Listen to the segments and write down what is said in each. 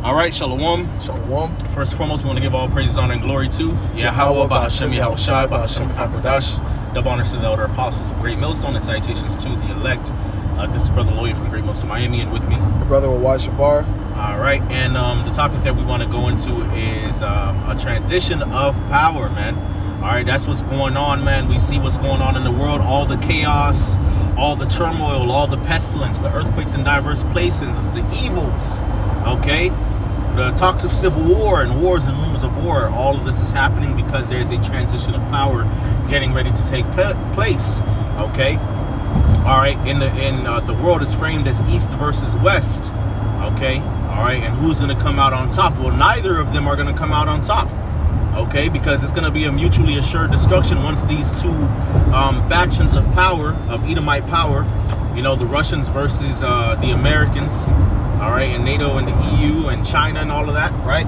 All right, Shalom. Shalom. First and foremost, we want to give all praises, honor, and glory to Yahweh, Bahashem, Yahweh Shai, Bahashem, HaKadosh. Double honors to the elder apostles of Great Millstone, and salutations to the elect. This is Brother Lawyer from Great Millstone, Miami, and with me, Brother Wawad Shabar. All right, and the topic that we want to go into is a transition of power, man. All right, that's what's going on, man. We see what's going on in the world, all the chaos, all the turmoil, all the pestilence, the earthquakes in diverse places, the evils, okay? The talks of civil war and wars and rumors of war. All of this is happening because there's a transition of power getting ready to take place, okay? All right, the world is framed as East versus West, okay? All right, and who's going to come out on top? Well, neither of them are going to come out on top, okay? Because it's going to be a mutually assured destruction once these two factions of power, of Edomite power, you know, the Russians versus the Americans, all right, and NATO and the EU and China and all of that, right?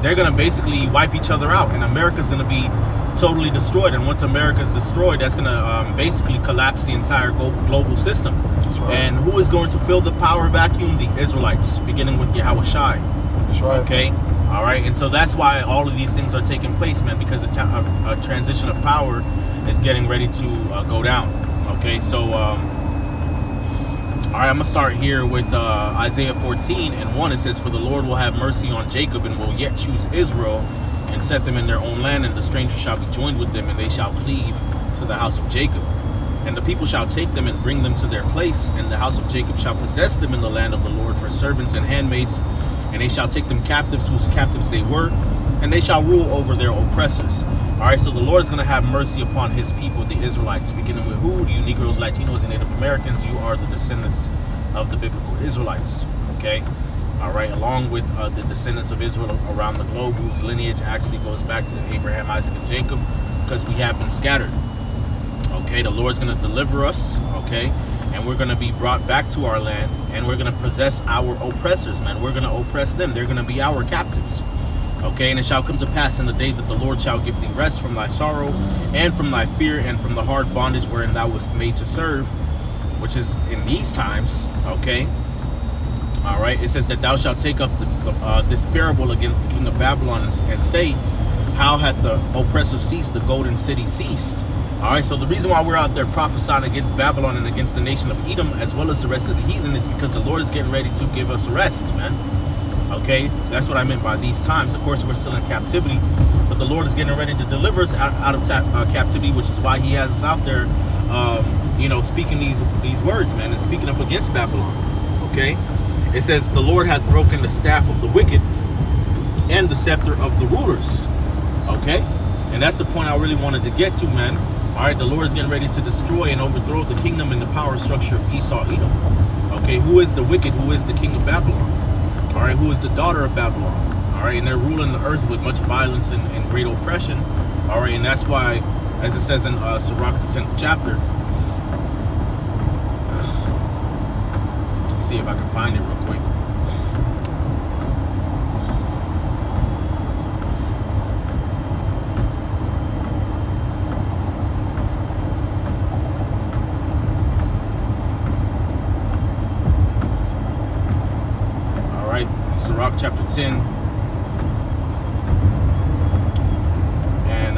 They're going to basically wipe each other out, and America's going to be totally destroyed. And once America's destroyed, that's going to basically collapse the entire global system. Right. And who is going to fill the power vacuum? The Israelites, beginning with Yahweh Shai. That's right. Okay? All right? And so that's why all of these things are taking place, man, because a transition of power is getting ready to go down. Okay? So, all right, I'm going to start here with Isaiah 14:1. It says, "For the Lord will have mercy on Jacob and will yet choose Israel and set them in their own land, and the stranger shall be joined with them, and they shall cleave to the house of Jacob. And the people shall take them and bring them to their place, and the house of Jacob shall possess them in the land of the Lord for servants and handmaids, and they shall take them captives whose captives they were, and they shall rule over their oppressors." All right, so the Lord is going to have mercy upon his people, the Israelites, beginning with who? You Negroes, Latinos, and Native Americans. You are the descendants of the biblical Israelites, okay? All right, along with the descendants of Israel around the globe, whose lineage actually goes back to Abraham, Isaac, and Jacob, because we have been scattered. Okay, the Lord's going to deliver us, okay, and we're going to be brought back to our land, and we're going to possess our oppressors, man. We're going to oppress them. They're going to be our captives. Okay, and it shall come to pass in the day that the Lord shall give thee rest from thy sorrow and from thy fear and from the hard bondage wherein thou wast made to serve, which is in these times, okay? All right, it says that thou shalt take up this parable against the king of Babylon and say, how hath the oppressor ceased, the golden city ceased? All right, so the reason why we're out there prophesying against Babylon and against the nation of Edom as well as the rest of the heathen is because the Lord is getting ready to give us rest, man. Okay, that's what I meant by these times. Of course, we're still in captivity, but the Lord is getting ready to deliver us out of captivity, which is why he has us out there, you know, speaking these words, man, and speaking up against Babylon, okay? It says, the Lord hath broken the staff of the wicked and the scepter of the rulers, okay? And that's the point I really wanted to get to, man. All right, the Lord is getting ready to destroy and overthrow the kingdom and the power structure of Esau, Edom. Okay, who is the wicked? Who is the king of Babylon? All right, who is the daughter of Babylon? All right, and they're ruling the earth with much violence and great oppression. All right, and that's why, as it says in Sirach, the 10th chapter, let's see if I can find it real quick. Sirach chapter 10 and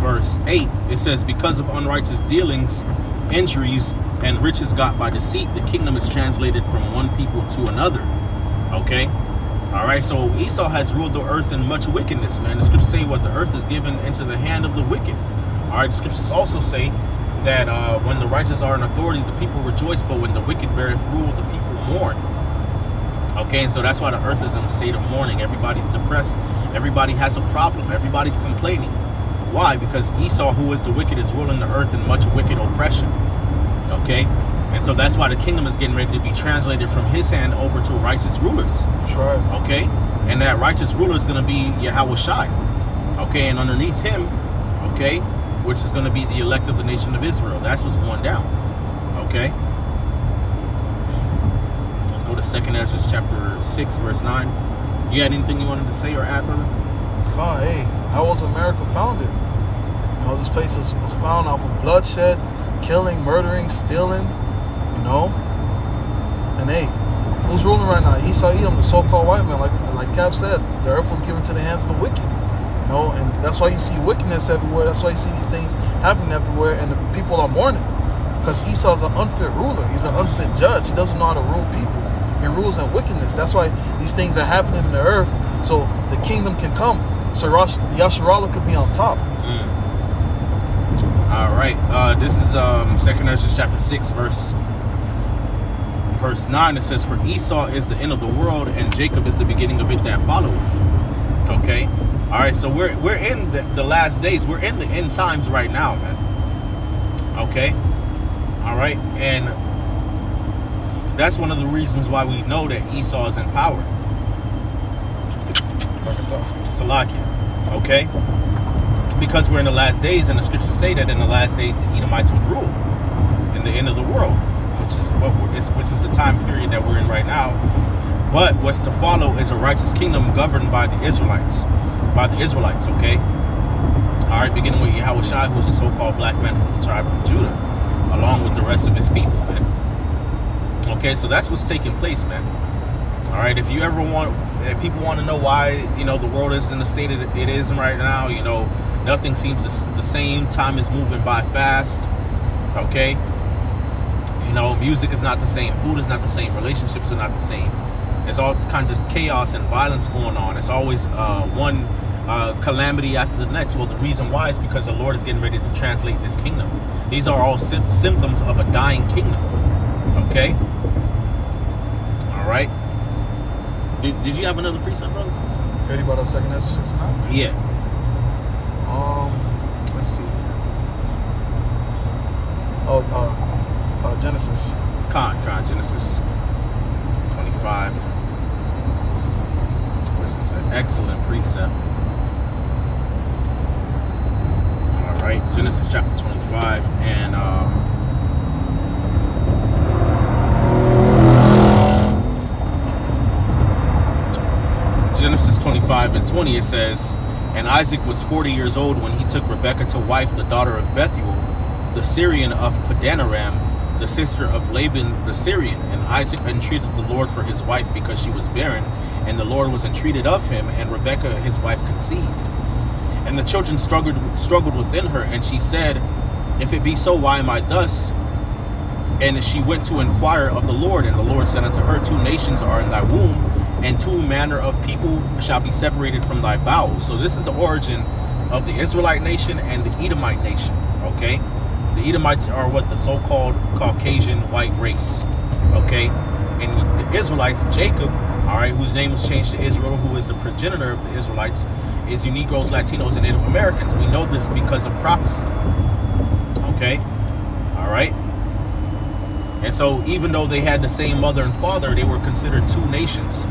verse 8, it says, because of unrighteous dealings, injuries, and riches got by deceit, the kingdom is translated from one people to another. Okay, all right, so Esau has ruled the earth in much wickedness, man. The scriptures say what the earth is given into the hand of the wicked. All right, the scriptures also say that when the righteous are in authority, the people rejoice, but when the wicked beareth rule, the people mourn. Okay, and so that's why the earth is in a state of mourning. Everybody's depressed. Everybody has a problem. Everybody's complaining. Why? Because Esau, who is the wicked, is ruling the earth in much wicked oppression. Okay, and so that's why the kingdom is getting ready to be translated from his hand over to righteous rulers. That's right. Okay, and that righteous ruler is going to be Yahweh Shai. Okay, and underneath him, okay, which is going to be the elect of the nation of Israel. That's what's going down. Okay. Go to 2nd Ezra chapter 6 verse 9. You had anything you wanted to say or add, brother? Oh, hey, how was America founded? You know, this place was found off of bloodshed, killing, murdering, stealing, you know. And hey, Who's ruling right now? Esau, Edom, the so-called white man. Like Cap said, the earth was given to the hands of the wicked. You know, and that's why you see wickedness everywhere. That's why you see these things happening everywhere, and the people are mourning. Because Esau's an unfit ruler. He's an unfit judge. He doesn't know how to rule people. He rules in wickedness. That's why these things are happening in the earth, so the kingdom can come. So Yasharallah could be on top. All right. This is 2 Ezra chapter 6, verse 9. It says, "For Esau is the end of the world, and Jacob is the beginning of it that followeth." Okay. All right. So we're in the last days. We're in the end times right now, man. Okay. All right. And that's one of the reasons why we know that Esau is in power. Salakia. Okay. Because we're in the last days, and the scriptures say that in the last days the Edomites would rule in the end of the world, which is the time period that we're in right now. But what's to follow is a righteous kingdom governed by the Israelites. Okay. All right. Beginning with Yahushua, who's a so-called black man from the tribe of Judah, along with the rest of his people, man. Okay, so that's what's taking place, man. All right, if people want to know why, the world is in the state it is right now, nothing seems the same. Time is moving by fast. Okay, music is not the same, food is not the same, relationships are not the same. There's all kinds of chaos and violence going on. It's always one calamity after the next. Well, the reason why is because the Lord is getting ready to translate this kingdom. These are all symptoms of a dying kingdom. Okay. All right. Did you have another precept, brother? Heard about that 2 Ezra 6 and 9? Yeah. Let's see. Genesis. Genesis 25. This is an excellent precept. All right, Genesis chapter 25, and Genesis 25 and 20, it says, "And Isaac was 40 years old when he took Rebekah to wife, the daughter of Bethuel, the Syrian of Padanaram, the sister of Laban the Syrian. And Isaac entreated the Lord for his wife because she was barren, and the Lord was entreated of him, and Rebekah his wife conceived. And the children struggled within her, and she said, If it be so, why am I thus? And she went to inquire of the Lord, and the Lord said unto her, 2 nations are in thy womb, and 2 manner of people shall be separated from thy bowels." So this is the origin of the Israelite nation and the Edomite nation. Okay, the Edomites are what the so-called Caucasian white race. Okay, and the Israelites, Jacob, all right, whose name was changed to Israel, who is the progenitor of the Israelites, is you Negroes, Latinos, and Native Americans. We know this because of prophecy. Okay, all right. And so even though they had the same mother and father, they were considered 2 nations.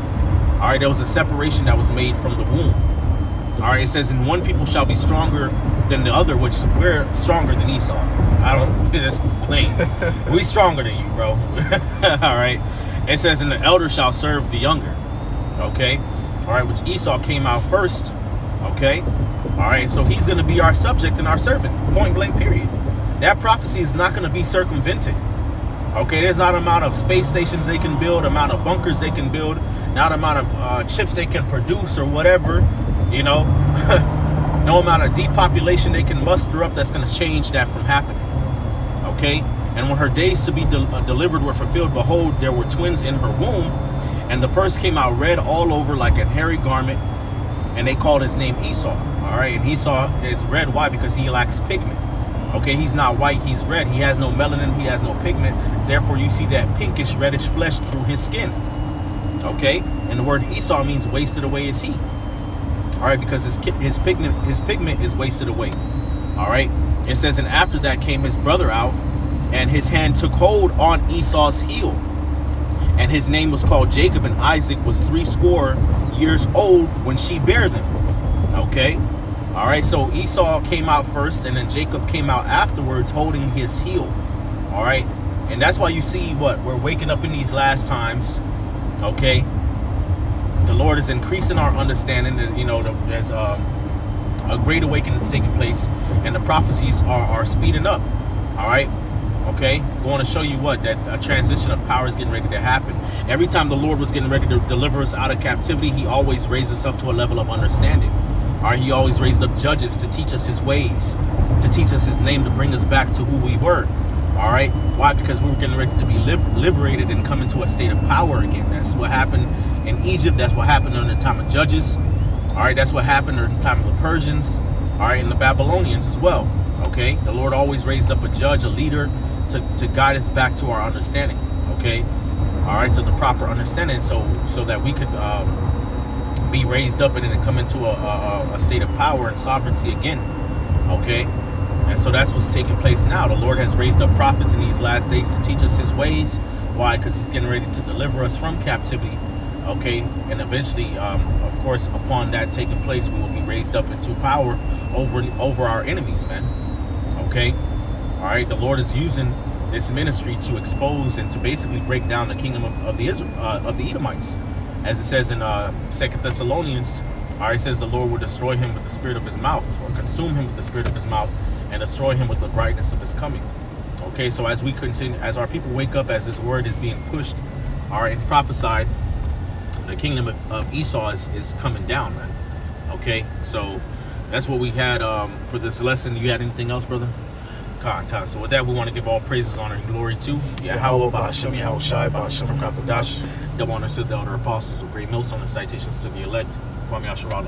All right, there was a separation that was made from the womb. All right, it says, "And one people shall be stronger than the other," which we're stronger than Esau. That's plain. We stronger than you, bro. All right. It says, "And the elder shall serve the younger." Okay. All right, which Esau came out first. Okay. All right, so he's going to be our subject and our servant. Point blank, period. That prophecy is not going to be circumvented. Okay, there's not an amount of space stations they can build, amount of bunkers they can build, not amount of chips they can produce or whatever, no amount of depopulation they can muster up that's going to change that from happening. Okay, and when her days to be delivered were fulfilled, behold, there were twins in her womb, and the first came out red all over like a hairy garment, and they called his name Esau. All right, and Esau is red. Why? Because he lacks pigment. Okay, he's not white, he's red. He has no melanin, he has no pigment. Therefore, you see that pinkish, reddish flesh through his skin. Okay, and the word Esau means wasted away is he. All right, because his pigment is wasted away. All right, it says, "And after that came his brother out, and his hand took hold on Esau's heel. And his name was called Jacob, and Isaac was 80 years old when she bare them." Okay. All right, so Esau came out first, and then Jacob came out afterwards holding his heel. All right, and that's why you see we're waking up in these last times. Okay, the Lord is increasing our understanding. There's a great awakening that's taking place, and the prophecies are speeding up. All right, Okay, going to show you what, that a transition of power is getting ready to happen. Every time the Lord was getting ready to deliver us out of captivity, he always raised us up to a level of understanding. All right, he always raised up judges to teach us his ways, to teach us his name, to bring us back to who we were. All right, why? Because we were getting ready to be liberated and come into a state of power again. That's what happened in Egypt. That's what happened during the time of Judges. All right, that's what happened during the time of the Persians. All right, and the Babylonians as well. Okay, the Lord always raised up a judge, a leader, to guide us back to our understanding. Okay, all right, to the proper understanding, so that we could be raised up and then come into a state of power and sovereignty again. Okay, and so that's what's taking place now. The Lord has raised up prophets in these last days to teach us his ways. Why? Because he's getting ready to deliver us from captivity. Okay, and eventually, of course, upon that taking place, we will be raised up into power over our enemies, man. Okay, all right. The Lord is using this ministry to expose and to basically break down the kingdom of the Edomites, as it says in 2 Thessalonians. All right, it says the Lord will destroy him with the spirit of his mouth, or consume him with the spirit of his mouth, and destroy him with the brightness of his coming. Okay, so as we continue, as our people wake up, as this word is being pushed, all right, and prophesied, the kingdom of Esau is coming down, man. Okay, so that's what we had for this lesson. You had anything else, brother? Khan. So with that, we want to give all praises, honor, and glory to Yahweh, Ba'ashem, Yahushai, Ba'ashem, Rakadash, double honor to the elder apostles of Great Millstone, and citations to the elect, Kwame Asherah.